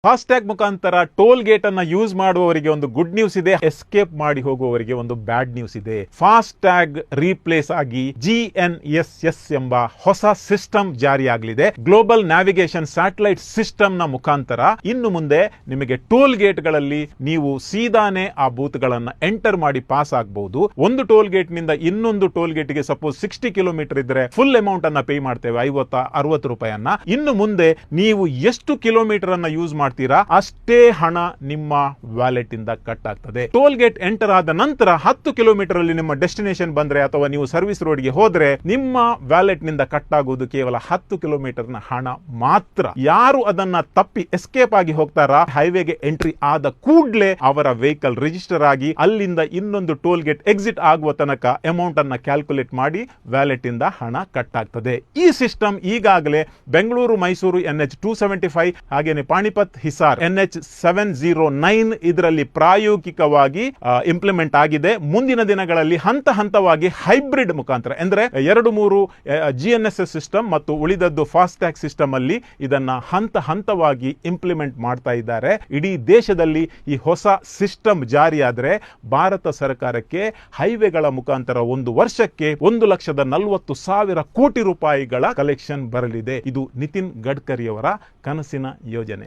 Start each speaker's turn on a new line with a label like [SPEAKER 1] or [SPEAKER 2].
[SPEAKER 1] FASTag ಮುಖಾಂತರ toll gate ಅನ್ನ use ಮಾಡುವವರಿಗೆ ಒಂದು ಗುಡ್ ನ್ಯೂಸ್ ಇದೆ, ಎಸ್ಕೇಪ್ ಮಾಡಿ ಹೋಗುವವರಿಗೆ ಒಂದು ಬ್ಯಾಡ್ ನ್ಯೂಸ್ ಇದೆ. ಫಾಸ್ಟ್ಯಾಗ್ ರೀಪ್ಲೇಸ್ ಆಗಿ GNSS ಎಂಬ ಹೊಸ ಸಿಸ್ಟಮ್ ಜಾರಿಯಾಗಲಿದೆ. ಗ್ಲೋಬಲ್ ನ್ಯಾವಿಗೇಷನ್ ಸ್ಯಾಟಲೈಟ್ ಸಿಸ್ಟಮ್ ನ ಮುಖಾಂತರ ಇನ್ನು ಮುಂದೆ ನಿಮಗೆ ಟೋಲ್ ಗೇಟ್ ಗಳಲ್ಲಿ ನೀವು ಸೀದಾನೆ ಆ ಬೂತ್ ಗಳನ್ನ ಎಂಟರ್ ಮಾಡಿ ಪಾಸ್ ಆಗಬಹುದು. ಒಂದು ಟೋಲ್ ಗೇಟ್ ನಿಂದ ಇನ್ನೊಂದು ಟೋಲ್ ಗೇಟ್ ಗೆ ಸಪೋಸ್ 60 ಕಿಲೋಮೀಟರ್ ಇದ್ರೆ ಫುಲ್ ಅಮೌಂಟ್ ಅನ್ನ ಪೇ ಮಾಡ್ತೇವೆ, 50-60 ರೂಪಾಯಿಯನ್ನ. ಇನ್ನು ಮುಂದೆ ನೀವು ಎಷ್ಟು ಕಿಲೋಮೀಟರ್ ಅನ್ನ ಯೂಸ್ ಮಾಡ್ತೀರಾ ಅಷ್ಟೇ ಹಣ ನಿಮ್ಮ ವ್ಯಾಲೆಟ್ ಇಂದ ಕಟ್ ಆಗ್ತದೆ. ಟೋಲ್ ಗೇಟ್ ಎಂಟರ್ ಆದ ನಂತರ 10 ಕಿಲೋಮೀಟರ್ ಅಲ್ಲಿ ನಿಮ್ಮ ಡೆಸ್ಟಿನೇಷನ್ ಬಂದ್ರೆ ಅಥವಾ ನೀವು ಸರ್ವಿಸ್ ರೋಡ್ ಗೆ ಹೋದ್ರೆ ನಿಮ್ಮ ವ್ಯಾಲೆಟ್ ನಿಂದ ಕಟ್ ಆಗುವುದು ಕೇವಲ 10 ಕಿಲೋಮೀಟರ್ ನ ಹಣ ಮಾತ್ರ. ಯಾರು ಅದನ್ನ ತಪ್ಪಿ ಎಸ್ಕೇಪ್ ಆಗಿ ಹೋಗ್ತಾರಾ, ಹೈವೇಗೆ ಎಂಟ್ರಿ ಆದ ಕೂಡಲೇ ಅವರ ವೆಹಿಕಲ್ ರಿಜಿಸ್ಟರ್ ಆಗಿ ಅಲ್ಲಿಂದ ಇನ್ನೊಂದು ಟೋಲ್ ಗೇಟ್ ಎಕ್ಸಿಟ್ ಆಗುವ ತನಕ ಅಮೌಂಟ್ ಅನ್ನ ಕ್ಯಾಲ್ಕುಲೇಟ್ ಮಾಡಿ ವ್ಯಾಲೆಟ್ ಇಂದ ಹಣ ಕಟ್ ಆಗ್ತದೆ. ಈ ಸಿಸ್ಟಮ್ ಈಗಾಗಲೇ ಬೆಂಗಳೂರು ಮೈಸೂರು NH 275 ಹಾಗೇನೆ ಪಾಣಿಪತ್ ಹಿಸಾರ್ NH 709 ಇದರಲ್ಲಿ ಪ್ರಾಯೋಗಿಕವಾಗಿ ಇಂಪ್ಲಿಮೆಂಟ್ ಆಗಿದೆ. ಮುಂದಿನ ದಿನಗಳಲ್ಲಿ ಹಂತ ಹಂತವಾಗಿ ಹೈಬ್ರಿಡ್ ಮುಖಾಂತರ ಅಂದ್ರೆ 2-3 GNSS ಸಿಸ್ಟಮ್ ಮತ್ತು ಉಳಿದದ್ದು ಫಾಸ್ಟ್ಯಾಗ್ ಸಿಸ್ಟಮ್ ಅಲ್ಲಿ ಇದನ್ನ ಹಂತ ಹಂತವಾಗಿ ಇಂಪ್ಲಿಮೆಂಟ್ ಮಾಡ್ತಾ ಇದ್ದಾರೆ. ಇಡೀ ದೇಶದಲ್ಲಿ ಈ ಹೊಸ ಸಿಸ್ಟಮ್ ಜಾರಿಯಾದರೆ ಭಾರತ ಸರ್ಕಾರಕ್ಕೆ ಹೈವೇಗಳ ಮುಖಾಂತರ ಒಂದು ವರ್ಷಕ್ಕೆ 1,40,40,000 ಕೋಟಿ ರೂಪಾಯಿಗಳ ಕಲೆಕ್ಷನ್ ಬರಲಿದೆ. ಇದು ನಿತಿನ್ ಗಡ್ಕರಿ ಅವರ ಕನಸಿನ ಯೋಜನೆ.